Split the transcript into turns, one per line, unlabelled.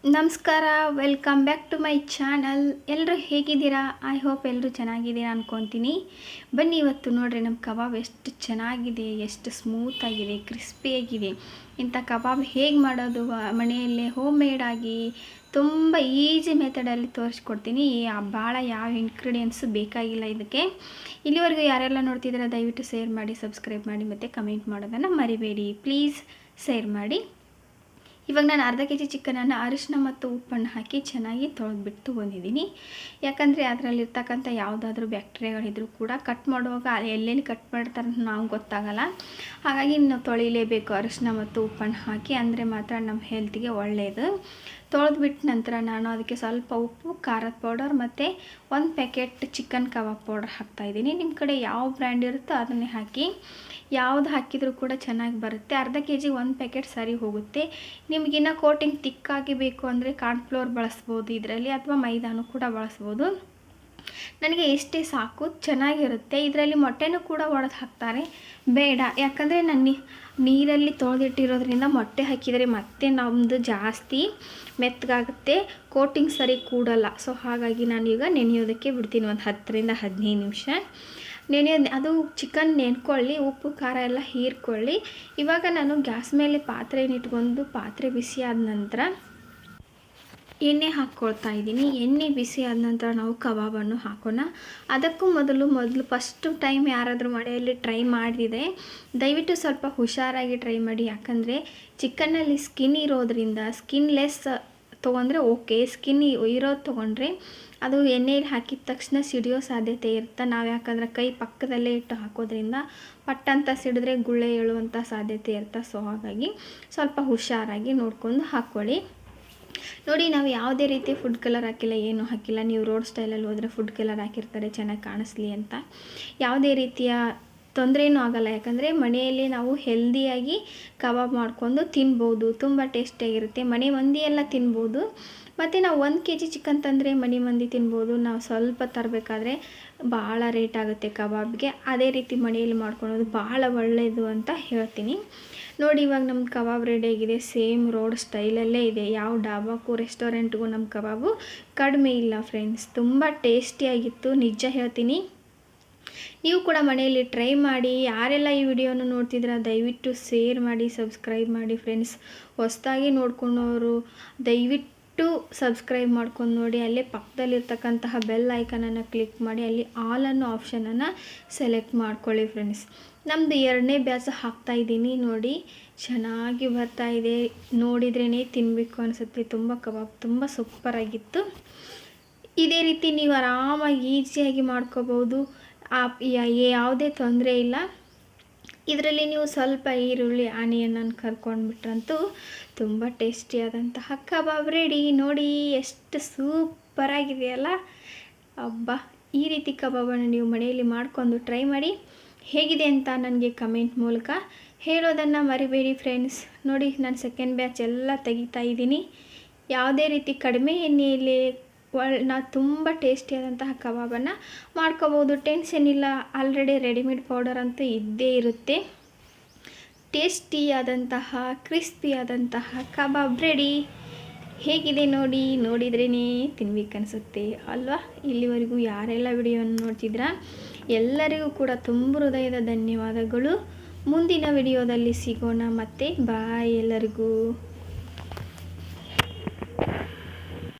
ನಮಸ್ಕಾರ, welcome back to my channel. ಎಲ್ಲರೂ ಹೇಗಿದ್ದೀರಾ? ಐ ಹೋಪ್ ಎಲ್ಲರೂ ಚೆನ್ನಾಗಿದ್ದೀರಾ ಅನ್ಕೊತೀನಿ. ಬನ್ನಿ, ಇವತ್ತು ನೋಡ್ರಿ ನಮ್ಮ ಕಬಾಬ್ ಎಷ್ಟು ಚೆನ್ನಾಗಿದೆ, ಎಷ್ಟು ಸ್ಮೂತಾಗಿದೆ, ಕ್ರಿಸ್ಪಿಯಾಗಿದೆ. ಇಂಥ ಕಬಾಬ್ ಹೇಗೆ ಮಾಡೋದು ಮನೆಯಲ್ಲೇ ಹೋಮ್ ಮೇಡಾಗಿ ತುಂಬ ಈಸಿ ಮೆಥಡಲ್ಲಿ ತೋರಿಸ್ಕೊಡ್ತೀನಿ. ಭಾಳ ಯಾವ ಇಂಗ್ರೀಡಿಯೆಂಟ್ಸು ಬೇಕಾಗಿಲ್ಲ ಇದಕ್ಕೆ. ಇಲ್ಲಿವರೆಗೂ ಯಾರೆಲ್ಲ ನೋಡ್ತಿದ್ದೀರಾ ದಯವಿಟ್ಟು ಶೇರ್ ಮಾಡಿ, ಸಬ್ಸ್ಕ್ರೈಬ್ ಮಾಡಿ ಮತ್ತು ಕಮೆಂಟ್ ಮಾಡೋದನ್ನು ಮರಿಬೇಡಿ. ಪ್ಲೀಸ್ ಶೇರ್ ಮಾಡಿ. ಇವಾಗ ನಾನು ಅರ್ಧ ಕೆ ಜಿ ಚಿಕನನ್ನು ಅರಿಶಿನ ಮತ್ತು ಉಪ್ಪನ್ನು ಹಾಕಿ ಚೆನ್ನಾಗಿ ತೊಳೆದ್ಬಿಟ್ಟು ಬಂದಿದ್ದೀನಿ. ಯಾಕಂದರೆ ಅದರಲ್ಲಿರ್ತಕ್ಕಂಥ ಯಾವುದಾದ್ರೂ ಬ್ಯಾಕ್ಟೀರಿಯಾಗಳಿದ್ರೂ ಕೂಡ ಕಟ್ ಮಾಡುವಾಗ ಎಲ್ಲೆಲ್ಲಿ ಕಟ್ ಮಾಡ್ತಾರೆ ಅಂತ ನಾವು ಗೊತ್ತಾಗಲ್ಲ. ಹಾಗಾಗಿ ನಾವು ತೊಳಿಲೇಬೇಕು ಅರಿಶಿನ ಮತ್ತು ಉಪ್ಪನ್ನು ಹಾಕಿ, ಅಂದರೆ ಮಾತ್ರ ನಮ್ಮ ಹೆಲ್ತಿಗೆ ಒಳ್ಳೆಯದು. ತೊಳೆದ್ಬಿಟ್ಟು ನಂತರ ನಾನು ಅದಕ್ಕೆ ಸ್ವಲ್ಪ ಉಪ್ಪು, ಖಾರದ ಪೌಡರ್ ಮತ್ತು 1 ಪ್ಯಾಕೆಟ್ ಚಿಕನ್ ಕಬಾಬ್ ಪೌಡರ್ ಹಾಕ್ತಾಯಿದ್ದೀನಿ. ನಿಮ್ಮ ಕಡೆ ಯಾವ ಬ್ರ್ಯಾಂಡ್ ಇರುತ್ತೋ ಅದನ್ನೇ ಹಾಕಿ. ಯಾವುದು ಹಾಕಿದರೂ ಕೂಡ ಚೆನ್ನಾಗಿ ಬರುತ್ತೆ. ಅರ್ಧ ಕೆ ಜಿ 1 ಪ್ಯಾಕೆಟ್ ಸರಿ ಹೋಗುತ್ತೆ. ನಿಮಗಿನ್ನ ಕೋಟಿಂಗ್ ತಿಕ್ಕಾಗಿ ಬೇಕು ಅಂದರೆ ಕಾರ್ನ್ಫ್ಲೋರ್ ಬಳಸ್ಬೋದು ಇದರಲ್ಲಿ, ಅಥವಾ ಮೈದಾನು ಕೂಡ ಬಳಸ್ಬೋದು. ನನಗೆ ಇಷ್ಟೇ ಸಾಕು, ಚೆನ್ನಾಗಿರುತ್ತೆ. ಇದರಲ್ಲಿ ಮೊಟ್ಟೆನೂ ಕೂಡ ಒಡೆದು ಹಾಕ್ತಾರೆ, ಬೇಡ. ಯಾಕಂದರೆ ನಾನು ನೀರಲ್ಲಿ ತೊಳೆದಿಟ್ಟಿರೋದ್ರಿಂದ ಮೊಟ್ಟೆ ಹಾಕಿದರೆ ಮತ್ತೆ ನಮ್ಮದು ಜಾಸ್ತಿ ಮೆತ್ತಗಾಗುತ್ತೆ, ಕೋಟಿಂಗ್ ಸರಿ ಕೂಡಲ್ಲ. ಸೊ ಹಾಗಾಗಿ ನಾನೀಗ ನೆನೆಯೋದಕ್ಕೆ ಬಿಡ್ತೀನಿ ಒಂದು 10 ರಿಂದ 15 ನಿಮಿಷ. ಅದು ಚಿಕನ್ ನೆನ್ಕೊಳ್ಳಿ, ಉಪ್ಪು ಖಾರ ಎಲ್ಲ ಹೀರ್ಕೊಳ್ಳಿ. ಇವಾಗ ನಾನು ಗ್ಯಾಸ್ ಮೇಲೆ ಪಾತ್ರೆನಿಟ್ಕೊಂಡು ಪಾತ್ರೆ ಬಿಸಿ ಆದ ನಂತರ ಎಣ್ಣೆ ಹಾಕ್ಕೊಳ್ತಾ ಇದ್ದೀನಿ. ಎಣ್ಣೆ ಬಿಸಿ ಆದ ನಂತರ ನಾವು ಕಬಾಬನ್ನು ಹಾಕೋಣ. ಅದಕ್ಕೂ ಮೊದಲು ಫಸ್ಟ್ ಟೈಮ್ ಯಾರಾದರೂ ಮನೆಯಲ್ಲಿ ಟ್ರೈ ಮಾಡಿದೆ ದಯವಿಟ್ಟು ಸ್ವಲ್ಪ ಹುಷಾರಾಗಿ ಟ್ರೈ ಮಾಡಿ. ಯಾಕಂದರೆ ಚಿಕನ್ನಲ್ಲಿ ಸ್ಕಿನ್ ಇರೋದ್ರಿಂದ ಸ್ಕಿನ್ಲೆಸ್ ತೊಗೊಂಡ್ರೆ ಓಕೆ, ಸ್ಕಿನ್ ಇರೋದು ತೊಗೊಂಡ್ರೆ ಅದು ಎಣ್ಣೆಯಲ್ಲಿ ಹಾಕಿದ ತಕ್ಷಣ ಸಿಡಿಯೋ ಸಾಧ್ಯತೆ ಇರುತ್ತೆ. ನಾವು ಯಾಕಂದರೆ ಕೈ ಪಕ್ಕದಲ್ಲೇ ಇಟ್ಟು ಹಾಕೋದ್ರಿಂದ ಪಟ್ಟಂತ ಸಿಡಿದ್ರೆ ಗುಳ್ಳೆ ಏಳುವಂಥ ಸಾಧ್ಯತೆ ಇರುತ್ತೆ. ಸೊ ಹಾಗಾಗಿ ಸ್ವಲ್ಪ ಹುಷಾರಾಗಿ ನೋಡ್ಕೊಂಡು ಹಾಕ್ಕೊಳ್ಳಿ. ನೋಡಿ, ನಾವು ಯಾವುದೇ ರೀತಿ ಫುಡ್ ಕಲರ್ ಹಾಕಿಲ್ಲ, ಏನೂ ಹಾಕಿಲ್ಲ. ನೀವು ರೋಡ್ ಸ್ಟೈಲಲ್ಲಿ ಹೋದರೆ ಫುಡ್ ಕಲರ್ ಹಾಕಿರ್ತಾರೆ ಚೆನ್ನಾಗಿ ಕಾಣಿಸ್ಲಿ ಅಂತ. ಯಾವುದೇ ರೀತಿಯ ತೊಂದರೆನೂ ಆಗಲ್ಲ. ಯಾಕಂದರೆ ಮನೆಯಲ್ಲಿ ನಾವು ಹೆಲ್ದಿಯಾಗಿ ಕಬಾಬ್ ಮಾಡ್ಕೊಂಡು ತಿನ್ಬೋದು, ತುಂಬ ಟೇಸ್ಟಿಯಾಗಿರುತ್ತೆ. ಮನೆ ಮಂದಿ ಎಲ್ಲ ತಿನ್ಬೋದು. ಮತ್ತು ನಾವು 1 ಕೆ ಜಿ ಚಿಕನ್ ತಂದರೆ ಮನೆ ಮಂದಿ ತಿನ್ಬೋದು. ನಾವು ಸ್ವಲ್ಪ ತರಬೇಕಾದ್ರೆ ಭಾಳ ರೇಟ್ ಆಗುತ್ತೆ ಕಬಾಬ್ಗೆ. ಅದೇ ರೀತಿ ಮನೆಯಲ್ಲಿ ಮಾಡ್ಕೊಳೋದು ಭಾಳ ಒಳ್ಳೆಯದು ಅಂತ ಹೇಳ್ತೀನಿ. ನೋಡಿ, ಇವಾಗ ನಮ್ಮ ಕಬಾಬ್ ರೆಡಿಯಾಗಿದೆ. ಸೇಮ್ ರೋಡ್ ಸ್ಟೈಲಲ್ಲೇ ಇದೆ. ಯಾವ ಡಾಬಾಕ್ಕೂ ರೆಸ್ಟೋರೆಂಟ್ಗೂ ನಮ್ಮ ಕಬಾಬು ಕಡಿಮೆ ಇಲ್ಲ ಫ್ರೆಂಡ್ಸ್. ತುಂಬ ಟೇಸ್ಟಿಯಾಗಿತ್ತು, ನಿಜ ಹೇಳ್ತೀನಿ. ನೀವು ಕೂಡ ಮನೆಯಲ್ಲಿ ಟ್ರೈ ಮಾಡಿ. ಯಾರೆಲ್ಲ ಈ ವಿಡಿಯೋನ ನೋಡ್ತಿದ್ದೀರಾ ದಯವಿಟ್ಟು ಶೇರ್ ಮಾಡಿ, ಸಬ್ಸ್ಕ್ರೈಬ್ ಮಾಡಿ ಫ್ರೆಂಡ್ಸ್. ಹೊಸದಾಗಿ ನೋಡ್ಕೊಂಡವರು ದಯವಿಟ್ಟು ಸಬ್ಸ್ಕ್ರೈಬ್ ಮಾಡ್ಕೊಂಡು ನೋಡಿ. ಅಲ್ಲೇ ಪಕ್ಕದಲ್ಲಿರ್ತಕ್ಕಂತಹ ಬೆಲ್ ಐಕನನ್ನು ಕ್ಲಿಕ್ ಮಾಡಿ, ಅಲ್ಲಿ ಆಲ್ ಅನ್ನೋ ಆಪ್ಷನನ್ನು ಸೆಲೆಕ್ಟ್ ಮಾಡ್ಕೊಳ್ಳಿ ಫ್ರೆಂಡ್ಸ್. ನಮ್ಮದು 2ನೇ ಬ್ಯಾಚ್ ಹಾಕ್ತಾಯಿದ್ದೀನಿ. ನೋಡಿ, ಚೆನ್ನಾಗಿ ಬರ್ತಾಯಿದೆ. ನೋಡಿದ್ರೇ ತಿನ್ನಬೇಕು ಅನಿಸುತ್ತೆ. ತುಂಬ ಕಬಾಬ್ ತುಂಬ ಸೂಪರಾಗಿತ್ತು. ಇದೇ ರೀತಿ ನೀವು ಆರಾಮಾಗಿ ಈಸಿಯಾಗಿ ಮಾಡ್ಕೋಬೋದು. ಯಾವುದೇ ತೊಂದರೆ ಇಲ್ಲ. ಇದರಲ್ಲಿ ನೀವು ಸ್ವಲ್ಪ ಈರುಳ್ಳಿ, ಆನಿಯನನ್ನು ಕರ್ಕೊಂಡ್ಬಿಟ್ರಂತೂ ತುಂಬ ಟೇಸ್ಟಿಯಾದಂತಹ ಕಬಾಬ್ ರೆಡಿ. ನೋಡಿ ಎಷ್ಟು ಸೂಪರಾಗಿದೆಯಲ್ಲ. ಅಬ್ಬಾ, ಈ ರೀತಿ ಕಬಾಬನ್ನು ನೀವು ಮನೆಯಲ್ಲಿ ಮಾಡ್ಕೊಂಡು ಟ್ರೈ ಮಾಡಿ. ಹೇಗಿದೆ ಅಂತ ನನಗೆ ಕಮೆಂಟ್ ಮೂಲಕ ಹೇಳೋದನ್ನು ಮರಿಬೇಡಿ ಫ್ರೆಂಡ್ಸ್. ನೋಡಿ, ನಾನು ಸೆಕೆಂಡ್ ಬ್ಯಾಚ್ ಎಲ್ಲ ತೆಗಿತಾ ಇದ್ದೀನಿ. ಯಾವುದೇ ರೀತಿ ಕಡಿಮೆ ಎಣ್ಣೆಯಲ್ಲಿ ನಾವು ತುಂಬ ಟೇಸ್ಟಿಯಾದಂತಹ ಕಬಾಬನ್ನು ಮಾಡ್ಕೋಬೋದು. ಟೆನ್ಷನ್ ಇಲ್ಲ, ಆಲ್ರೆಡಿ ರೆಡಿಮೇಡ್ ಪೌಡರ್ ಅಂತೂ ಇದ್ದೇ ಇರುತ್ತೆ. ಟೇಸ್ಟಿಯಾದಂತಹ ಕ್ರಿಸ್ಪಿಯಾದಂತಹ ಕಬಾಬ್ ರೆಡಿ. ಹೇಗಿದೆ ನೋಡಿ, ನೋಡಿದ್ರೇ ತಿನ್ಬೇಕನ್ಸುತ್ತೆ ಅಲ್ವಾ? ಇಲ್ಲಿವರೆಗೂ ಯಾರೆಲ್ಲ ವಿಡಿಯೋವನ್ನು ನೋಡ್ತಿದ್ರಾ ಎಲ್ಲರಿಗೂ ಕೂಡ ತುಂಬ ಹೃದಯದ ಧನ್ಯವಾದಗಳು. ಮುಂದಿನ ವಿಡಿಯೋದಲ್ಲಿ ಸಿಗೋಣ ಮತ್ತೆ. ಬಾಯ್ ಎಲ್ಲರಿಗೂ.